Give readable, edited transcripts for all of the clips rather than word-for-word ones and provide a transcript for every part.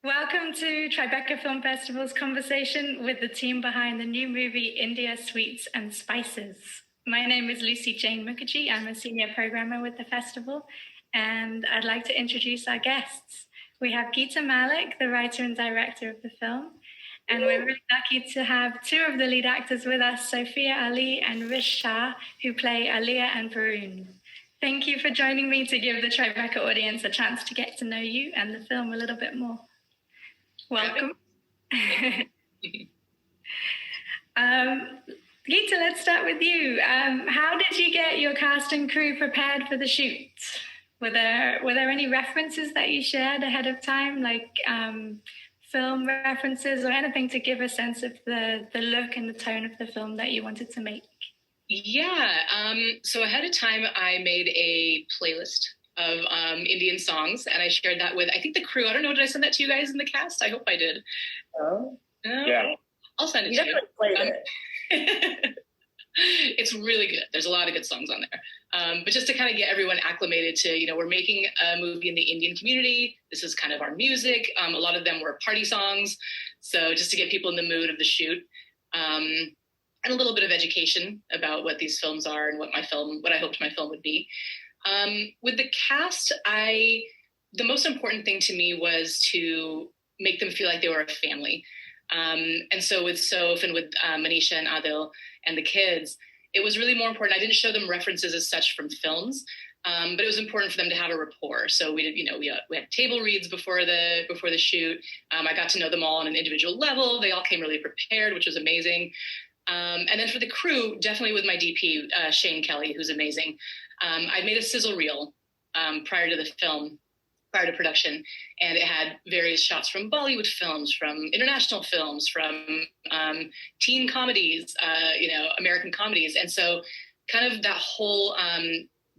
Welcome to Tribeca Film Festival's conversation with the team behind the new movie India Sweets and Spices. My name is Lucy Jane Mukherjee. I'm a senior programmer with the festival, and I'd like to introduce our guests. We have Geeta Malik, the writer and director of the film, and we're really lucky to have two of the lead actors with us, Sophia Ali and Rish Shah, who play Aliyah and Varun. Thank you for joining me to give the Tribeca audience a chance to get to know you and the film a little bit more. Welcome. Geeta, let's start with you. How did you get your cast and crew prepared for the shoot? Were there any references that you shared ahead of time, like film references or anything to give a sense of the look and the tone of the film that you wanted to make? Yeah. So ahead of time, I made a playlist of Indian songs, and I shared that with, I think, the crew. I don't know, did I send that to you guys in the cast? I hope I did. Oh, yeah. I'll send it to you. Played it. It's really good. There's a lot of good songs on there. But just to kind of get everyone acclimated to, we're making a movie in the Indian community. This is kind of our music. A lot of them were party songs. So just to get people in the mood of the shoot. And a little bit of education about what these films are and what I hoped my film would be. With the cast, the most important thing to me was to make them feel like they were a family. And so with Soph and with Manisha and Adil and the kids, it was really more important. I didn't show them references as such from films, but it was important for them to have a rapport. So we did, we had table reads before the shoot. I got to know them all on an individual level. They all came really prepared, which was amazing. And then for the crew, definitely with my DP, Shane Kelly, who's amazing. I made a sizzle reel prior to production, and it had various shots from Bollywood films, from international films, from teen comedies, American comedies. And so kind of that whole,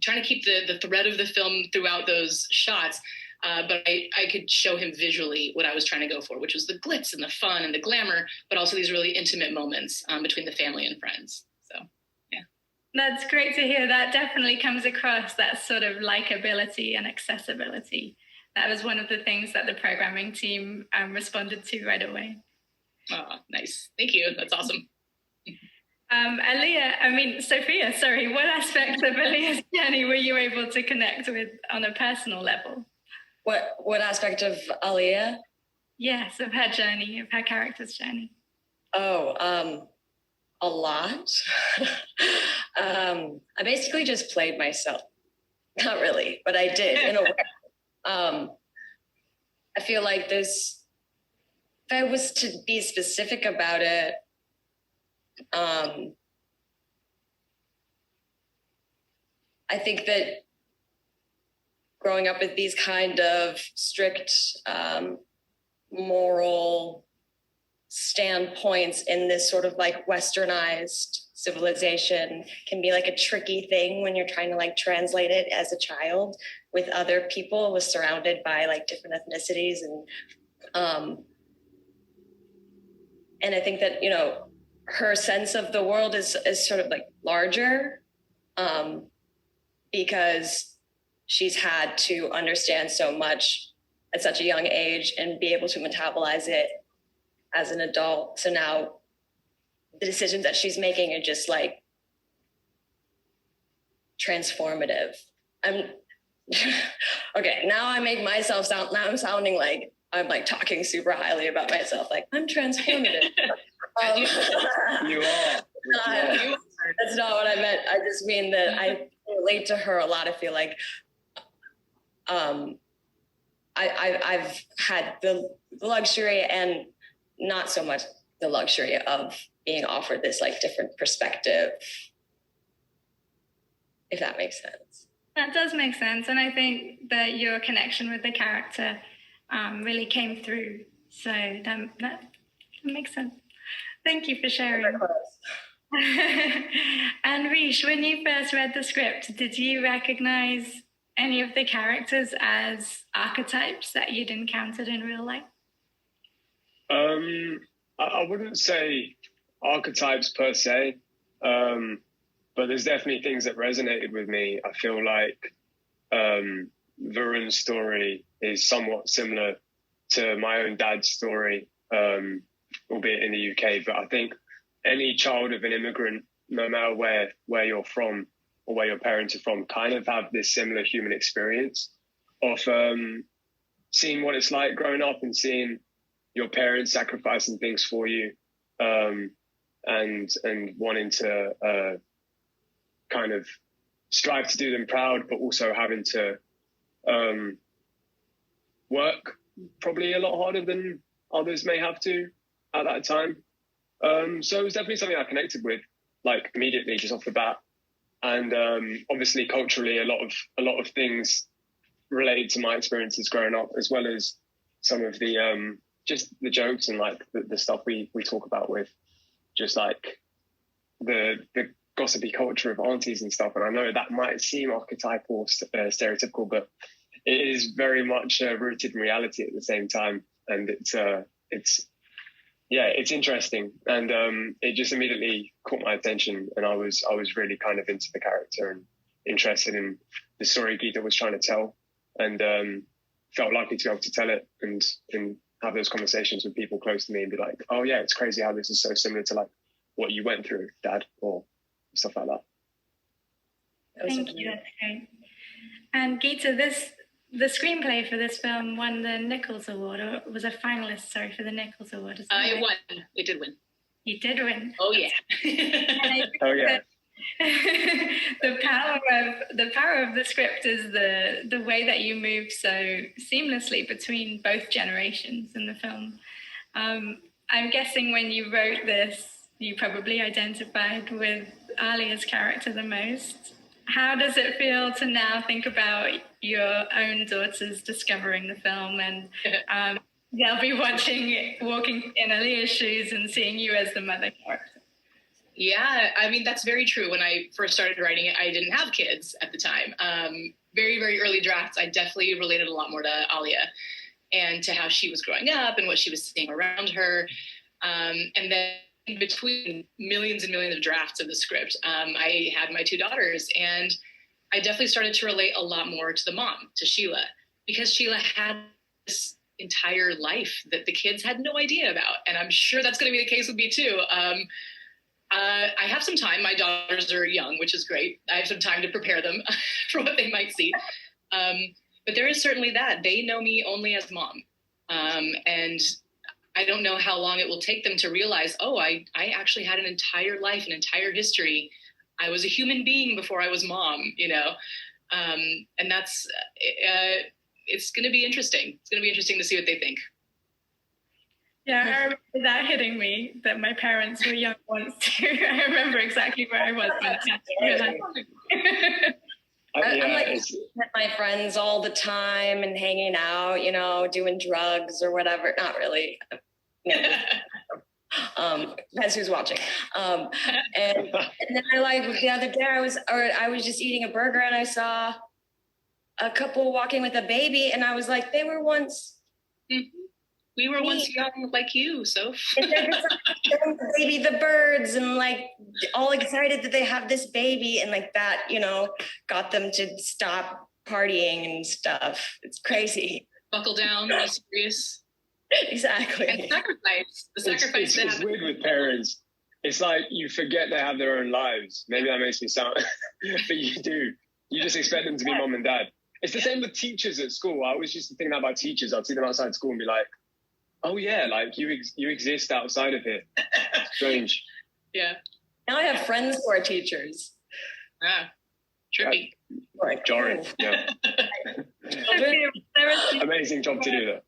trying to keep the thread of the film throughout those shots, but I could show him visually what I was trying to go for, which was the glitz and the fun and the glamour, but also these really intimate moments between the family and friends. So, yeah. That's great to hear. That definitely comes across, that sort of likability and accessibility. That was one of the things that the programming team responded to right away. Oh, nice. Thank you. That's awesome. Sophia, what aspects of Aliyah's journey were you able to connect with on a personal level? What aspect of Aliyah? Yes, of her journey, of her character's journey. Oh, a lot. I basically just played myself. Not really, but I did in a way. I feel like this, if I was to be specific about it, I think that growing up with these kind of strict moral standpoints in this sort of like westernized civilization can be like a tricky thing when you're trying to like translate it as a child with other people, was surrounded by like different ethnicities. And I think that, her sense of the world is sort of like larger because she's had to understand so much at such a young age and be able to metabolize it as an adult. So now the decisions that she's making are just like transformative. Okay, now I make myself sound, now I'm sounding like I'm like talking super highly about myself. Like, I'm transformative. You are. That's not what I meant. I just mean that I relate to her a lot. I feel like I've had the luxury and not so much the luxury of being offered this like different perspective, if that makes sense. That does make sense. And I think that your connection with the character really came through. So that makes sense. Thank you for sharing. And Rish, when you first read the script, did you recognize any of the characters as archetypes that you'd encountered in real life? I wouldn't say archetypes per se, but there's definitely things that resonated with me. I feel like Varun's story is somewhat similar to my own dad's story, albeit in the UK. But I think any child of an immigrant, no matter where you're from or where your parents are from, kind of have this similar human experience of seeing what it's like growing up and seeing your parents sacrificing things for you, and wanting to kind of strive to do them proud, but also having to work probably a lot harder than others may have to at that time. So it was definitely something I connected with, like, immediately, just off the bat. And obviously culturally, a lot of things related to my experiences growing up, as well as some of the just the jokes and like the stuff we talk about with just like the gossipy culture of aunties and stuff. And I know that might seem archetypal, stereotypical, but it is very much rooted in reality at the same time. And it's interesting. And it just immediately caught my attention, and I was really kind of into the character and interested in the story Geeta was trying to tell, and felt lucky to be able to tell it and have those conversations with people close to me and be like, oh yeah, it's crazy how this is so similar to like what you went through, Dad, or stuff like that. Thank you, that's great. And Geeta, the screenplay for this film won the Nichols Award, or was a finalist, for the Nichols Award. It won. It did win. You did win. Oh yeah. Oh yeah. The power of the script is the way that you move so seamlessly between both generations in the film. I'm guessing when you wrote this, you probably identified with Alia's character the most. How does it feel to now think about your own daughters discovering the film, and they'll be walking in Alia's shoes and seeing you as the mother character? Yeah, I mean, that's very true. When I first started writing it, I didn't have kids at the time. Very, very early drafts, I definitely related a lot more to Alia and to how she was growing up and what she was seeing around her. And then in between millions and millions of drafts of the script, I had my two daughters, and I definitely started to relate a lot more to the mom, to Sheila, because Sheila had this entire life that the kids had no idea about. And I'm sure that's going to be the case with me too. I have some time. My daughters are young, which is great. I have some time to prepare them for what they might see. But there is certainly that. They know me only as mom. And I don't know how long it will take them to realize, oh, I actually had an entire life, an entire history. I was a human being before I was mom, you know? And that's, it's going to be interesting. It's going to be interesting to see what they think. Yeah, I remember that hitting me, that my parents were young once too. I remember exactly where I was when it happened. I'm like with my friends all the time and hanging out, you know, doing drugs or whatever. Not really. Depends who's watching. And then the other day I was just eating a burger and I saw a couple walking with a baby, and I was like, they were once. Mm-hmm. We were once young like you, so. Baby, the birds, and like all excited that they have this baby, and like that, you know, got them to stop partying and stuff. It's crazy. Buckle down, be serious. Exactly. And sacrifice. The sacrifice. It's weird with parents. It's like you forget they have their own lives. Maybe that makes me sound, but you do. You just expect them to be mom and dad. It's the same with teachers at school. I always used to think that about teachers. I'd see them outside school and be like, oh yeah, like you exist outside of here. Strange. Yeah. Now I have friends who are teachers. Ah, trippy. Jarring. Yeah. Amazing job to do that.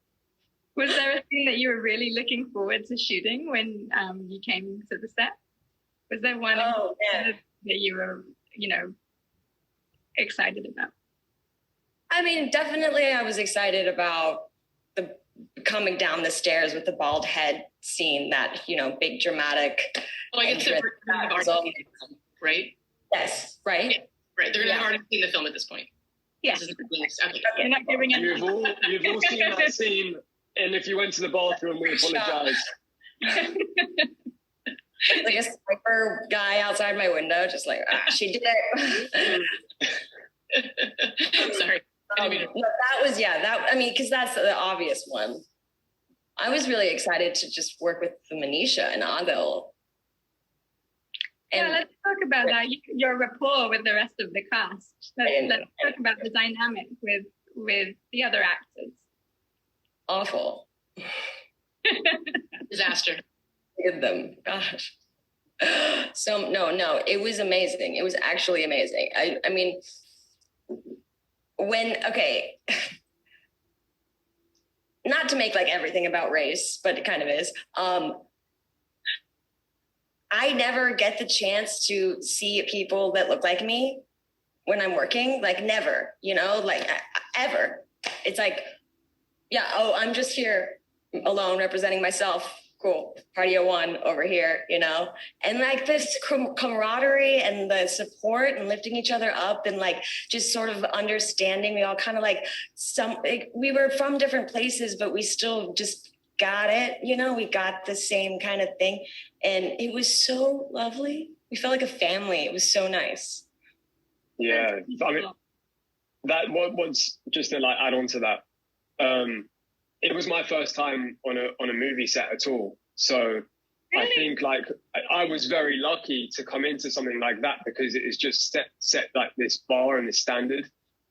Was there a scene that you were really looking forward to shooting when you came to the set? Was there one that you were, you know, excited about? I mean, definitely I was excited about the coming down the stairs with the bald head scene, that, you know, big dramatic. Well, I guess they've already seen the film, right? Yes, right? Yeah, right. They're already seen the film at this point. Yeah. Okay. You're not giving it. You've all seen that scene, and if you went to the bathroom, we apologize. Like a sniper guy outside my window, just like, she did it. Sorry. No, that was, I mean, because that's the obvious one. I was really excited to just work with the Manisha and Adil. Yeah, let's talk about that. Your rapport with the rest of the cast. Let's talk about the dynamic with the other actors. Awful. Disaster. Look at them. Gosh. So no, it was amazing. It was actually amazing. I mean, not to make like everything about race, but it kind of is. I never get the chance to see people that look like me when I'm working, like never, like ever. It's like, yeah, I'm just here alone representing myself. Cool. Party of one over here, and like this camaraderie and the support and lifting each other up and like just sort of understanding. We all kind of we were from different places, but we still just got it. We got the same kind of thing. And it was so lovely. We felt like a family. It was so nice. Yeah. I mean, that what's just to like add on to that. It was my first time on a movie set at all. So really? I think like I was very lucky to come into something like that because it is just set like this bar and this standard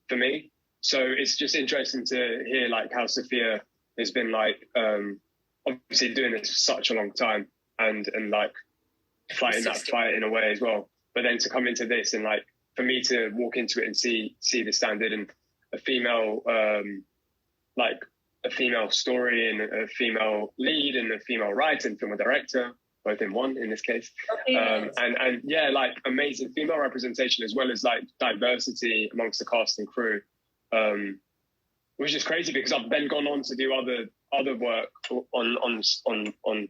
for me. So it's just interesting to hear like how Sophia has been like obviously doing this for such a long time and like fighting that fight in a way as well. But then to come into this and like for me to walk into it and see the standard and a female like a female story and a female lead and a female writer and film director, both in one in this case. And yeah, like amazing female representation as well as like diversity amongst the cast and crew. Which is crazy because I've then gone on to do other work on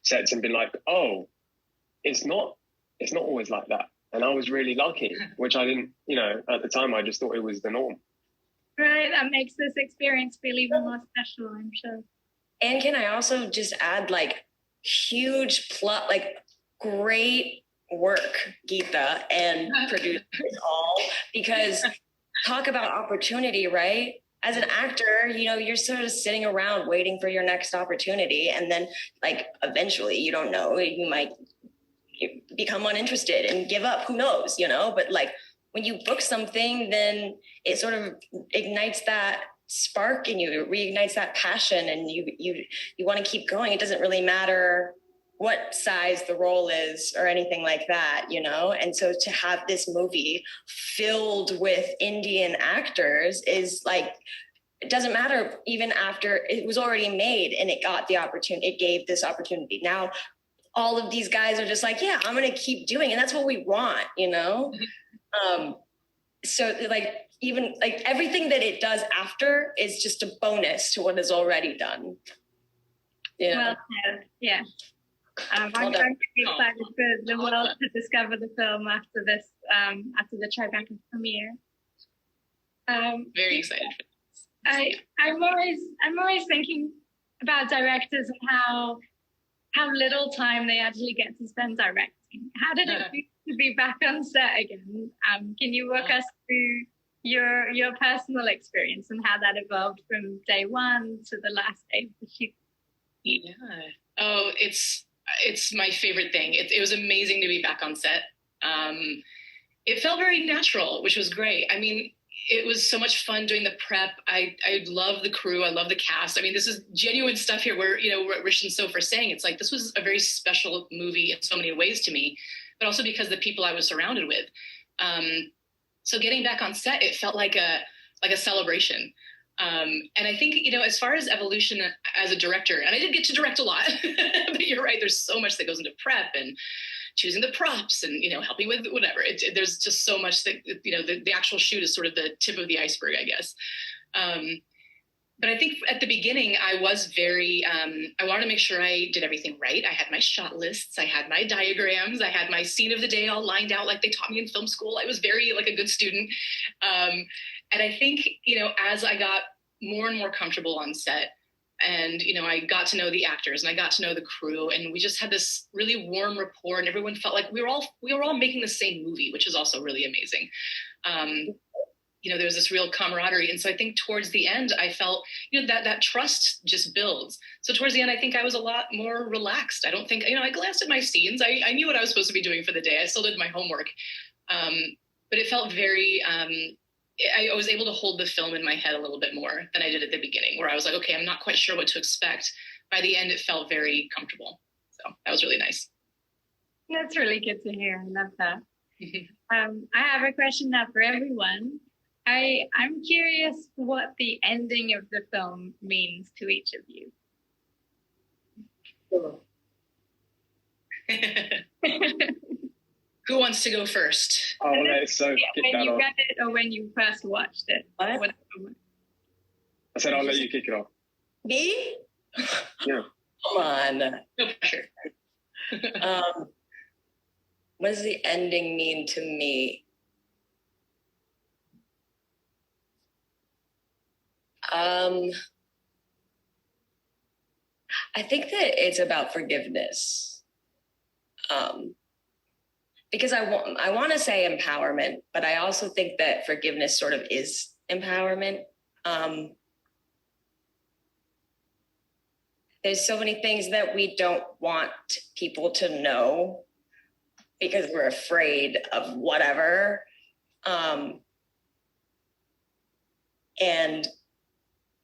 sets and been like, oh, it's not always like that. And I was really lucky, which I didn't, at the time I just thought it was the norm. Right, that makes this experience feel even more special, I'm sure. And can I also just add like huge plot, like great work, Geeta and producers all, because talk about opportunity, right? As an actor, you're sort of sitting around waiting for your next opportunity. And then like eventually, you don't know, you might become uninterested and give up, who knows, but like when you book something, then it sort of ignites that spark in you, it reignites that passion and you want to keep going. It doesn't really matter what size the role is or anything like that, And so to have this movie filled with Indian actors is like, it doesn't matter even after it was already made and it got the opportunity, it gave this opportunity. Now, all of these guys are just like, yeah, I'm going to keep doing. And that's what we want, So like, even like everything that it does after is just a bonus to what is already done. Well said. Yeah. I'm very excited for the world to discover the film after this, after the Tribeca premiere. Very excited. I'm always thinking about directors and how little time they actually get to spend directing. How did it feel to be back on set again? Can you walk us through your personal experience and how that evolved from day one to the last day of the shoot? Yeah. Oh, it's my favorite thing. It was amazing to be back on set. It felt very natural, which was great. I mean, it was so much fun doing the prep. I love the crew. I love the cast. I mean, this is genuine stuff here where, what Rish and Sophia are saying, it's like, this was a very special movie in so many ways to me, but also because of the people I was surrounded with. So getting back on set, it felt like a celebration. And I think, as far as evolution as a director, and I did get to direct a lot, but you're right, there's so much that goes into prep and choosing the props and, helping with whatever. There's just so much that, the actual shoot is sort of the tip of the iceberg, I guess. But I think at the beginning, I was very, I wanted to make sure I did everything right. I had my shot lists, I had my diagrams, I had my scene of the day all lined out like they taught me in film school. I was very like a good student. And I think, as I got more and more comfortable on set and, I got to know the actors and I got to know the crew and we just had this really warm rapport and everyone felt like we were all making the same movie, which is also really amazing. there was this real camaraderie. And so I think towards the end, I felt, that trust just builds. So towards the end, I think I was a lot more relaxed. I don't think, I glanced at my scenes. I knew what I was supposed to be doing for the day. I still did my homework. But it felt very, I was able to hold the film in my head a little bit more than I did at the beginning, where I was like, okay, I'm not quite sure what to expect. By the end, it felt very comfortable. So that was really nice. That's really good to hear. I love that. I have a question now for everyone. I'm curious what the ending of the film means to each of you. Who wants to go first? Oh, okay, so when you read it or when you first watched it? What? I said I'll let you kick it off. Me? Yeah. Come on. No pressure. What does the ending mean to me? I think that it's about forgiveness. Because I want to say empowerment, but I also think that forgiveness sort of is empowerment. There's so many things that we don't want people to know because we're afraid of whatever. And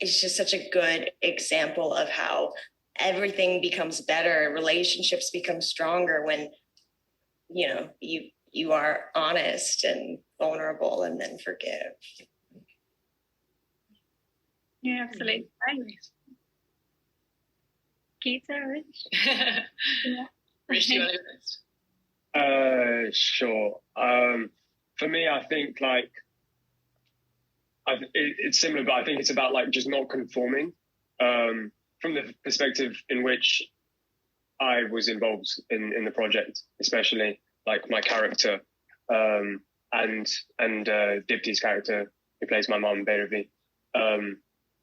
it's just such a good example of how everything becomes better, relationships become stronger when you are honest and vulnerable and then forgive. Yeah, absolutely. Geeta, Rish? Yeah. Rish, do you want to go next? Sure. For me, I think it's similar, but I think it's about just not conforming. From the perspective in which I was involved in the project, especially my character, and Dipti's character, who plays my mom, Bhairavi,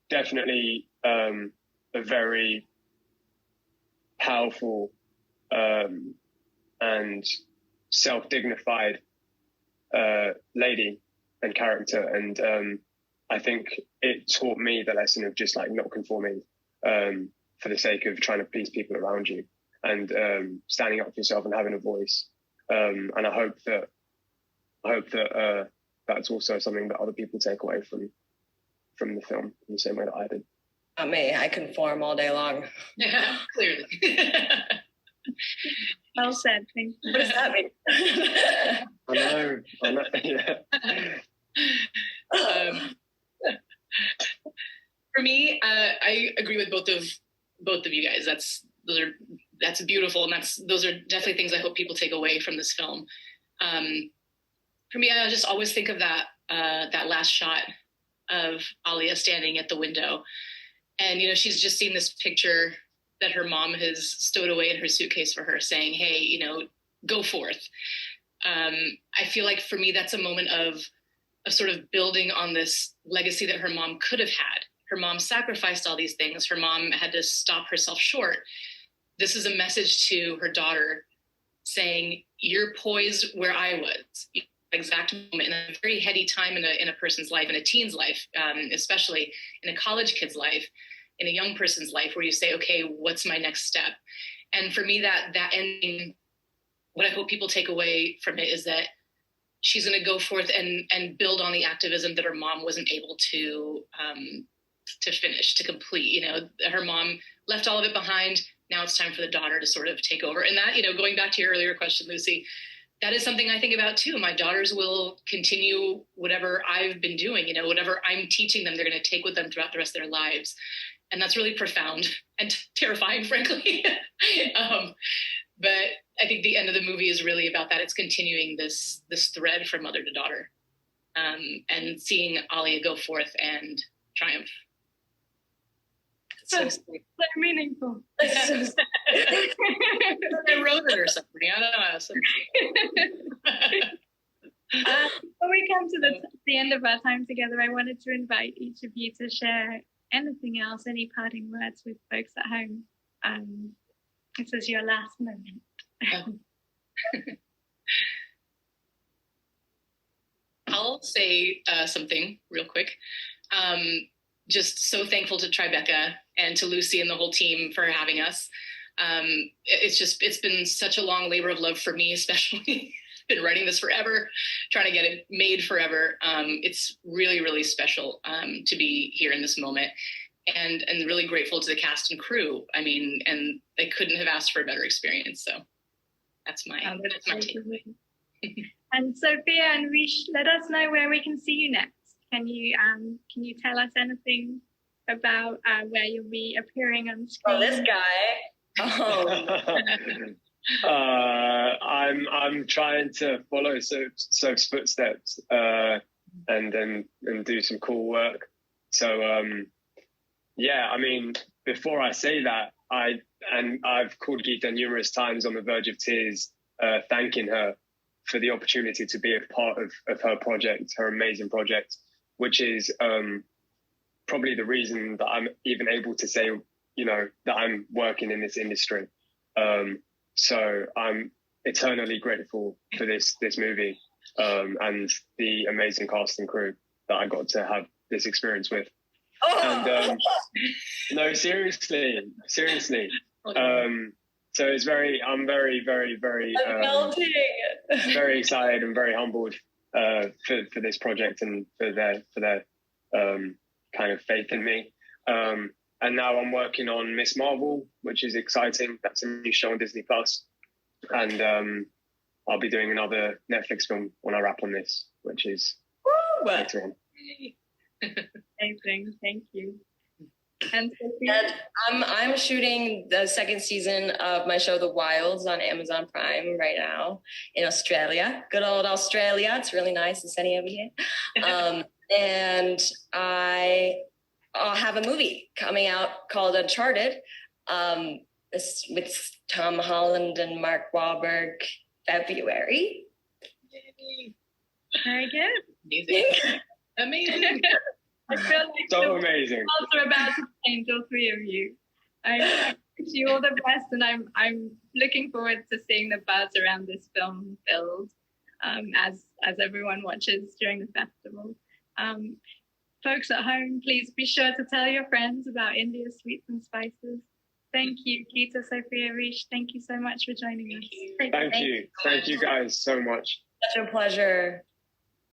definitely a very powerful and self-dignified lady and character, and I think it taught me the lesson of just not conforming for the sake of trying to please people around you, and standing up for yourself and having a voice. And I hope that that's also something that other people take away from the film in the same way that I did. Not me. I conform all day long. Yeah, clearly. Well said. Thank you. What does that mean? I know. Yeah. For me, I agree with both of you guys. That's beautiful, and those are definitely things I hope people take away from this film. For me, I just always think of that last shot of Alia standing at the window, and she's just seen this picture that her mom has stowed away in her suitcase for her, saying, "Hey, go forth." I feel like for me, that's a moment of sort of building on this legacy that her mom could have had. Her mom sacrificed all these things. Her mom had to stop herself short. This is a message to her daughter saying, you're poised where I was. Exact moment in a very heady time in a person's life, in a teen's life, especially in a college kid's life, in a young person's life, where you say, okay, what's my next step? And for me, that ending, what I hope people take away from it is that she's going to go forth and build on the activism that her mom wasn't able to finish, to complete. Her mom left all of it behind. Now it's time for the daughter to sort of take over. And that, going back to your earlier question, Lucy, that is something I think about too. My daughters will continue whatever I've been doing, whatever I'm teaching them, they're going to take with them throughout the rest of their lives. And that's really profound and terrifying, frankly. But I think the end of the movie is really about that. It's continuing this thread from mother to daughter, and seeing Alia go forth and triumph. So sweet. So meaningful. So I wrote it or something. I don't know. Before we come to the end of our time together, I wanted to invite each of you to share anything else, any parting words with folks at home. This is your last moment. I'll say something real quick. Just so thankful to Tribeca and to Lucy and the whole team for having us. It's been such a long labor of love for me, especially. Been writing this forever, trying to get it made forever. It's really, really special to be here in this moment, and really grateful to the cast and crew. I mean, and they couldn't have asked for a better experience. So that's my takeaway. And Sophia and Rish, let us know where we can see you next. Can you tell us anything about where you'll be appearing on screen? Oh, this guy. I'm trying to follow Soph's footsteps and do some cool work. So yeah, I mean, before I say that, I've called Geeta numerous times on the verge of tears, thanking her for the opportunity to be a part of her project, her amazing project, which is probably the reason that I'm even able to say, that I'm working in this industry. So I'm eternally grateful for this movie and the amazing cast and crew that I got to have this experience with. And no, seriously. So it's I'm very, very, very, very excited and very humbled for this project and for their kind of faith in me. And now I'm working on Miss Marvel, which is exciting. That's a new show on Disney Plus, and I'll be doing another Netflix film when I wrap on this, which is later on. Amazing, thank you. And Sophia? I'm shooting the second season of my show The Wilds on Amazon Prime right now in Australia. Good old Australia. It's really nice and sunny over here. And I'll have a movie coming out called Uncharted with Tom Holland and Mark Wahlberg February. Very good. Amazing. Amazing. I feel like so amazing. Worlds are about to change, all three of you. I wish you all the best, and I'm looking forward to seeing the buzz around this film build as everyone watches during the festival. Folks at home, please be sure to tell your friends about India's Sweets and Spices. Thank you, Geeta, Sophia, Rish. Thank you so much for joining us. Thank you. Thank you guys so much. Such a pleasure.